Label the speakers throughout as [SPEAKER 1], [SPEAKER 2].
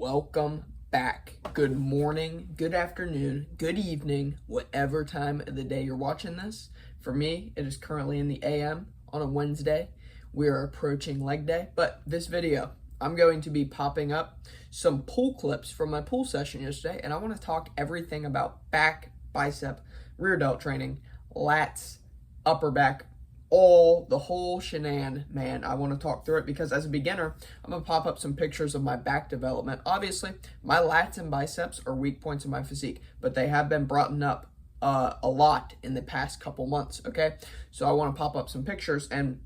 [SPEAKER 1] Welcome back. Good morning, good afternoon, good evening, whatever time of the day you're watching this. For me, it is currently in the AM on a Wednesday. We are approaching leg day, but this video, I'm going to be popping up some pull clips from my pull session yesterday, and I want to talk everything about back, bicep, rear delt training, lats, upper back, the whole shenan, man. I want to talk through it because as a beginner, I'm going to pop up some pictures of my back development. Obviously, my lats and biceps are weak points of my physique, but they have been brought up a lot in the past couple months, okay? So I want to pop up some pictures, and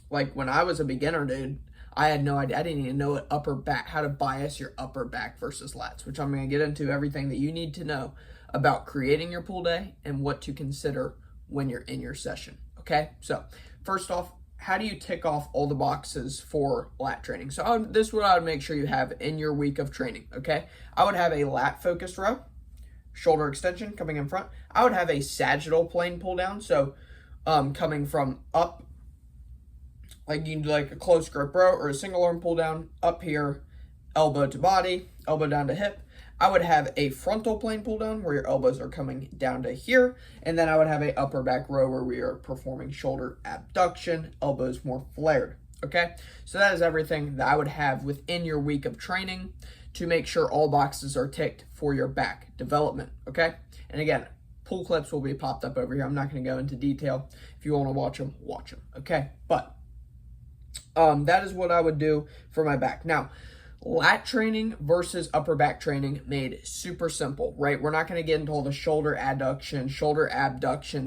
[SPEAKER 1] like when I was a beginner, dude, I had no idea. I didn't even know what upper back, how to bias your upper back versus lats, which I'm going to get into everything that you need to know about creating your pull day and what to consider when you're in your session. Okay, so first off, how do you tick off all the boxes for lat training? So this is what I would make sure you have in your week of training, okay? I would have a lat focused row, shoulder extension coming in front. I would have a sagittal plane pull down, so coming from up, like you can do like a close grip row or a single arm pull down up here, elbow to body, elbow down to hip. I would have a frontal plane pull down where your elbows are coming down to here. And then I would have a upper back row where we are performing shoulder abduction, elbows more flared. Okay, so that is everything that I would have within your week of training to make sure all boxes are ticked for your back development. Okay, and again, pull clips will be popped up over here. I'm not going to go into detail. If you want to watch them, watch them. Okay, but that is what I would do for my back. Now, lat training versus upper back training made super simple, right? We're not going to get into all the shoulder abduction,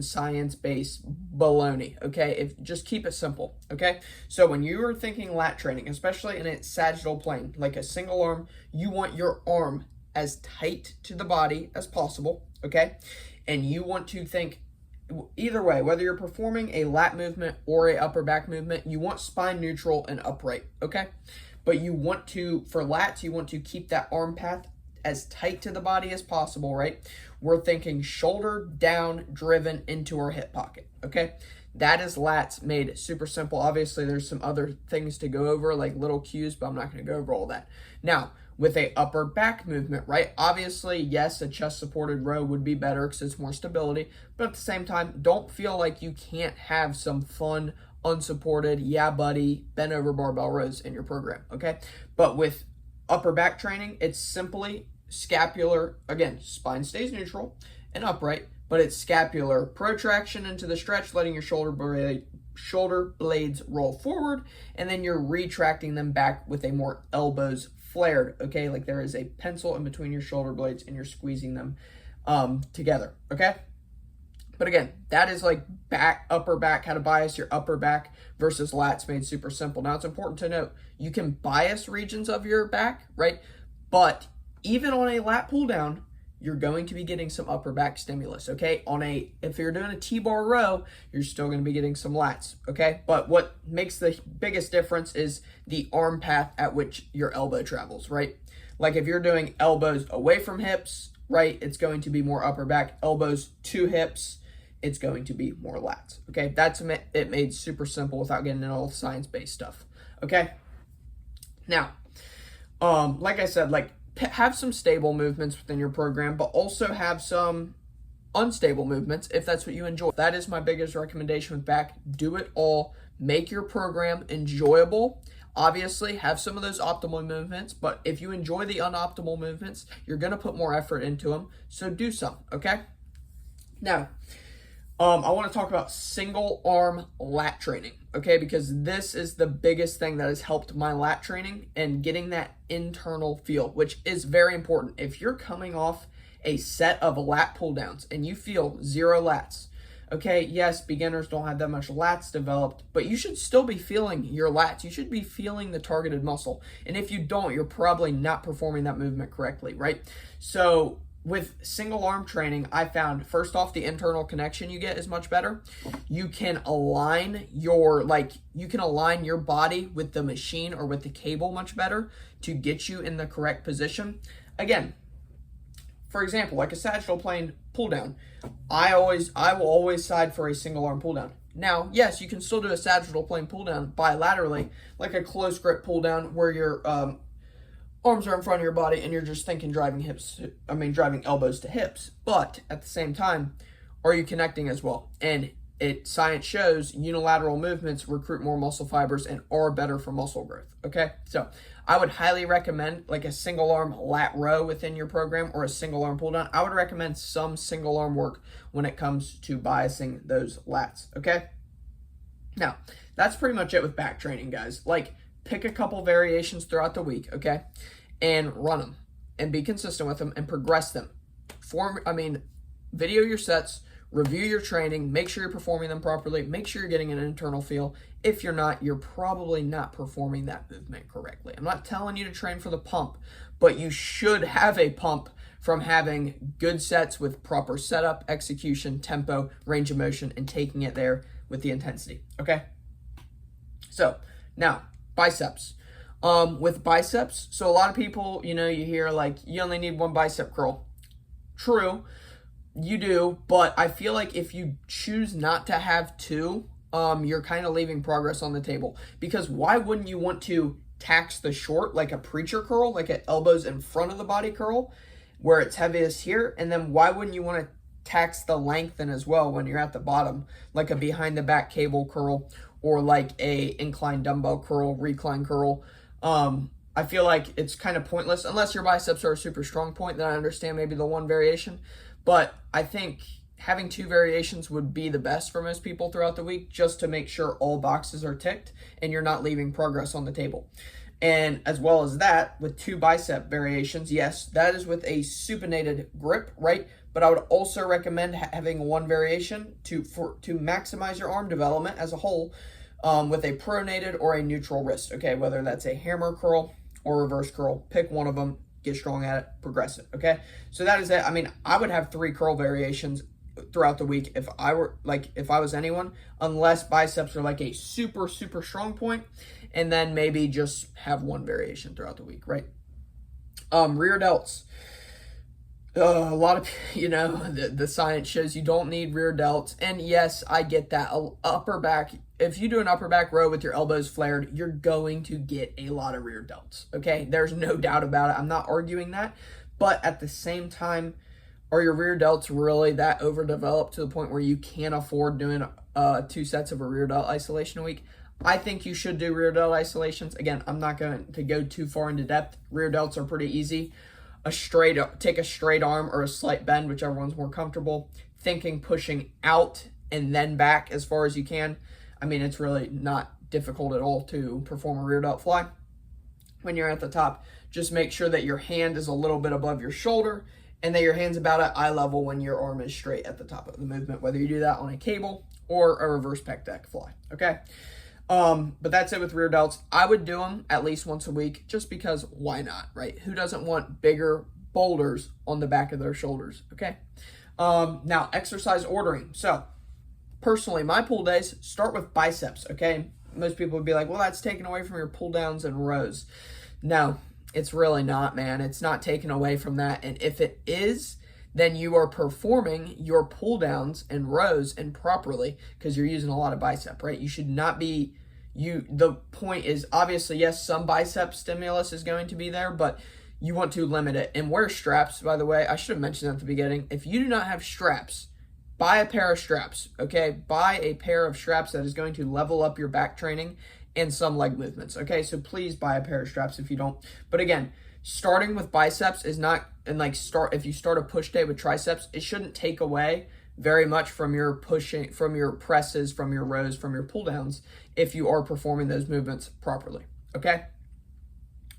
[SPEAKER 1] science-based baloney, okay? Just keep it simple, okay? So when you are thinking lat training, especially in a sagittal plane, like a single arm, you want your arm as tight to the body as possible, okay? And you want to think either way, whether you're performing a lat movement or a upper back movement, you want spine neutral and upright, okay? But you want to, for lats, you want to keep that arm path as tight to the body as possible, right? We're thinking shoulder down, driven into our hip pocket, okay? That is lats made super simple. Obviously, there's some other things to go over, like little cues, but I'm not going to go over all that. Now, with a upper back movement, right? Obviously, yes, a chest supported row would be better because it's more stability, but at the same time, don't feel like you can't have some fun unsupported, yeah buddy, bent over barbell rows in your program, okay? But with upper back training, it's simply scapular, again, spine stays neutral and upright, but it's scapular protraction into the stretch, letting your shoulder blades roll forward, and then you're retracting them back with a more elbows flared, okay? Like there is a pencil in between your shoulder blades and you're squeezing them together, okay? But again, that is like back, upper back, how to bias your upper back versus lats made super simple. Now, it's important to note, you can bias regions of your back, right? But even on a lat pull down, you're going to be getting some upper back stimulus, okay? If you're doing a T-bar row, you're still going to be getting some lats, okay? But what makes the biggest difference is the arm path at which your elbow travels, right? Like if you're doing elbows away from hips, right, it's going to be more upper back. Elbows to hips, it's going to be more lats, okay? That's it made super simple without getting into all the science-based stuff, okay? Now, like I said, like have some stable movements within your program, but also have some unstable movements if that's what you enjoy. That is my biggest recommendation with back. Do it all. Make your program enjoyable. Obviously, have some of those optimal movements, but if you enjoy the unoptimal movements, you're going to put more effort into them, so do some, okay? Now, I want to talk about single arm lat training, okay? Because this is the biggest thing that has helped my lat training and getting that internal feel, which is very important. If you're coming off a set of lat pull downs and you feel zero lats, okay, yes, beginners don't have that much lats developed, but you should still be feeling your lats. You should be feeling the targeted muscle. And if you don't, you're probably not performing that movement correctly, right? So with single arm training, I found first off, the internal connection you get is much better. You can align your body with the machine or with the cable much better to get you in the correct position. Again, for example, like a sagittal plane pull down, I will always side for a single arm pull down. Now, yes, you can still do a sagittal plane pull down bilaterally, like a close grip pull down where you're arms are in front of your body and you're just thinking driving elbows to hips. But at the same time, are you connecting as well? And science shows unilateral movements recruit more muscle fibers and are better for muscle growth. Okay, so I would highly recommend like a single arm lat row within your program or a single arm pull down. I would recommend some single arm work when it comes to biasing those lats. Okay, now that's pretty much it with back training, guys. Like, pick a couple variations throughout the week, okay, and run them and be consistent with them and progress them. Video your sets, review your training, make sure you're performing them properly, make sure you're getting an internal feel. If you're not, you're probably not performing that movement correctly. I'm not telling you to train for the pump, but you should have a pump from having good sets with proper setup, execution, tempo, range of motion, and taking it there with the intensity, okay? So, now, biceps. With biceps, so a lot of people, you hear like, you only need one bicep curl. True, you do, but I feel like if you choose not to have two, you're kind of leaving progress on the table. Because why wouldn't you want to tax the short, like a preacher curl, like an elbows in front of the body curl, where it's heaviest here? And then why wouldn't you want to tax the lengthen as well when you're at the bottom, like a behind the back cable curl or like a incline dumbbell curl, recline curl? I feel like it's kind of pointless unless your biceps are a super strong point. Then I understand maybe the one variation. But I think having two variations would be the best for most people throughout the week, just to make sure all boxes are ticked and you're not leaving progress on the table. And as well as that, with two bicep variations, yes, that is with a supinated grip, right? But I would also recommend having one variation to maximize your arm development as a whole, with a pronated or a neutral wrist, okay? Whether that's a hammer curl or reverse curl, pick one of them. Get strong at it, progress it, okay? So that is it. I would have 3 curl variations throughout the week if I was anyone, unless biceps are like a super, super strong point, and then maybe just have one variation throughout the week, right? Rear delts. A lot of, the science shows you don't need rear delts. And yes, I get that. Upper back, if you do an upper back row with your elbows flared, you're going to get a lot of rear delts, okay? There's no doubt about it. I'm not arguing that. But at the same time, are your rear delts really that overdeveloped to the point where you can't afford doing 2 sets of a rear delt isolation a week? I think you should do rear delt isolations. Again, I'm not going to go too far into depth. Rear delts are pretty easy. Take a straight arm or a slight bend, whichever one's more comfortable. Thinking pushing out and then back as far as you can. It's really not difficult at all to perform a rear delt fly. When you're at the top, just make sure that your hand is a little bit above your shoulder and that your hand's about at eye level when your arm is straight at the top of the movement, whether you do that on a cable or a reverse pec deck fly, okay? But that's it with rear delts. I would do them at least once a week just because why not, right? Who doesn't want bigger boulders on the back of their shoulders, okay? Now, exercise ordering. So, personally, my pull days start with biceps, okay? Most people would be like, well, that's taken away from your pull downs and rows. No, it's really not, man. It's not taken away from that. And if it is, then you are performing your pull downs and rows improperly because you're using a lot of bicep, right? You should not be, the point is obviously, yes, some bicep stimulus is going to be there, but you want to limit it. And wear straps, by the way. I should have mentioned that at the beginning. If you do not have straps, buy a pair of straps, okay? Buy a pair of straps that is going to level up your back training and some leg movements, okay? So please buy a pair of straps if you don't. But again, starting with biceps is not, if you start a push day with triceps, it shouldn't take away very much from your pushing, from your presses, from your rows, from your pull downs, if you are performing those movements properly, okay?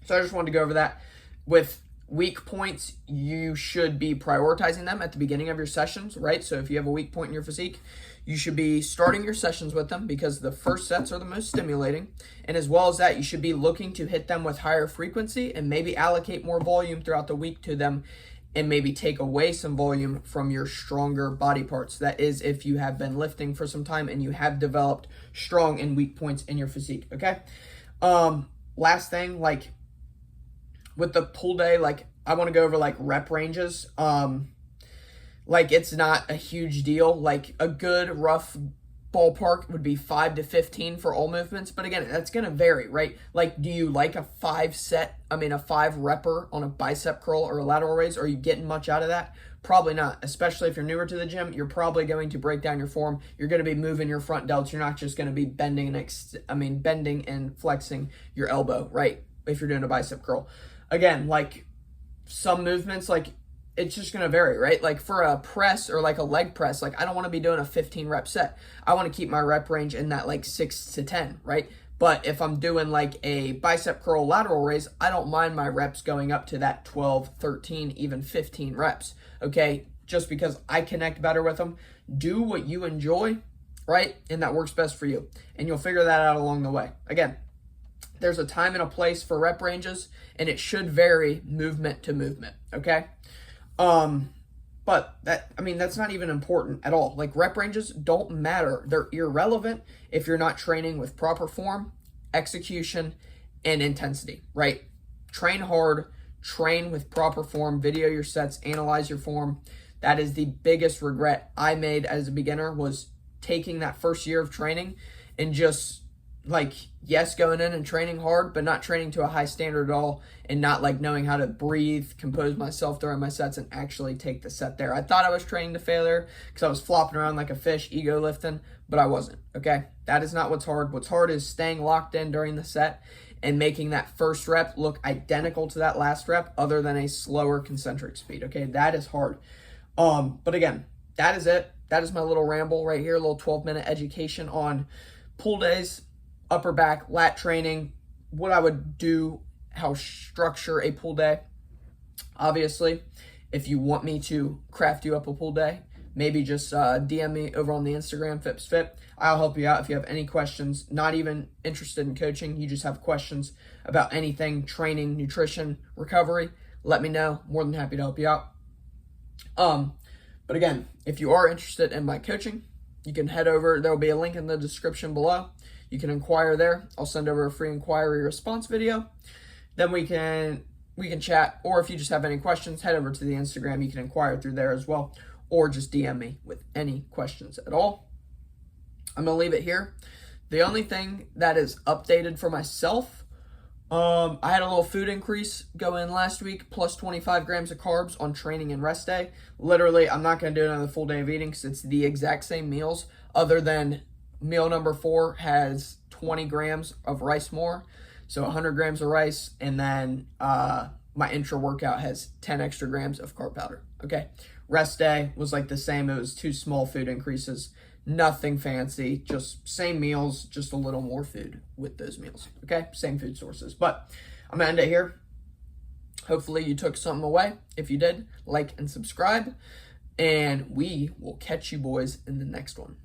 [SPEAKER 1] So I just wanted to go over that. With weak points, you should be prioritizing them at the beginning of your sessions, right? So if you have a weak point in your physique, you should be starting your sessions with them because the first sets are the most stimulating. And as well as that, you should be looking to hit them with higher frequency and maybe allocate more volume throughout the week to them and maybe take away some volume from your stronger body parts. That is, if you have been lifting for some time and you have developed strong and weak points in your physique, okay? Last thing, with the pull day, I want to go over rep ranges. It's not a huge deal. A good rough ballpark would be 5 to 15 for all movements. But again, that's going to vary, right? Like, do you like a 5-repper on a bicep curl or a lateral raise? Are you getting much out of that? Probably not, especially if you're newer to the gym. You're probably going to break down your form. You're going to be moving your front delts. You're not just going to be bending and flexing your elbow, right? If you're doing a bicep curl. Again, like some movements, like it's just going to vary, right? Like for a press or like a leg press, like I don't want to be doing a 15 rep set. I want to keep my rep range in that like 6 to 10, right? But if I'm doing like a bicep curl lateral raise, I don't mind my reps going up to that 12, 13, even 15 reps, okay? Just because I connect better with them. Do what you enjoy, right? And that works best for you. And you'll figure that out along the way. Again, there's a time and a place for rep ranges, and it should vary movement to movement, okay? But that's not even important at all. Like rep ranges don't matter. They're irrelevant if you're not training with proper form, execution, and intensity, right? Train hard, train with proper form, video your sets, analyze your form. That is the biggest regret I made as a beginner, was taking that first year of training and just like, yes, going in and training hard, but not training to a high standard at all, and not like knowing how to breathe, compose myself during my sets, and actually take the set there. I thought I was training to failure because I was flopping around like a fish, ego lifting, but I wasn't, okay? That is not what's hard. What's hard is staying locked in during the set and making that first rep look identical to that last rep, other than a slower concentric speed, okay? That is hard. But again, that is it. That is my little ramble right here, a little 12-minute education on pull days, upper back, lat training, what I would do, how structure a pull day. Obviously, if you want me to craft you up a pull day, maybe just DM me over on the Instagram, PhippsFit. I'll help you out if you have any questions, not even interested in coaching. You just have questions about anything, training, nutrition, recovery. Let me know. More than happy to help you out. But again, if you are interested in my coaching, you can head over. There will be a link in the description below. You can inquire there. I'll send over a free inquiry response video. Then we can chat, or if you just have any questions, head over to the Instagram. You can inquire through there as well, or just DM me with any questions at all. I'm going to leave it here. The only thing that is updated for myself, I had a little food increase go in last week, plus 25 grams of carbs on training and rest day. Literally, I'm not going to do another full day of eating because it's the exact same meals, other than meal number 4 has 20 grams of rice more, so 100 grams of rice, and then my intra workout has 10 extra grams of carb powder, okay? Rest day was like the same. It was 2 small food increases, nothing fancy, just same meals, just a little more food with those meals, okay? Same food sources. But I'm gonna end it here. Hopefully you took something away. If you did, like and subscribe, and we will catch you boys in the next one.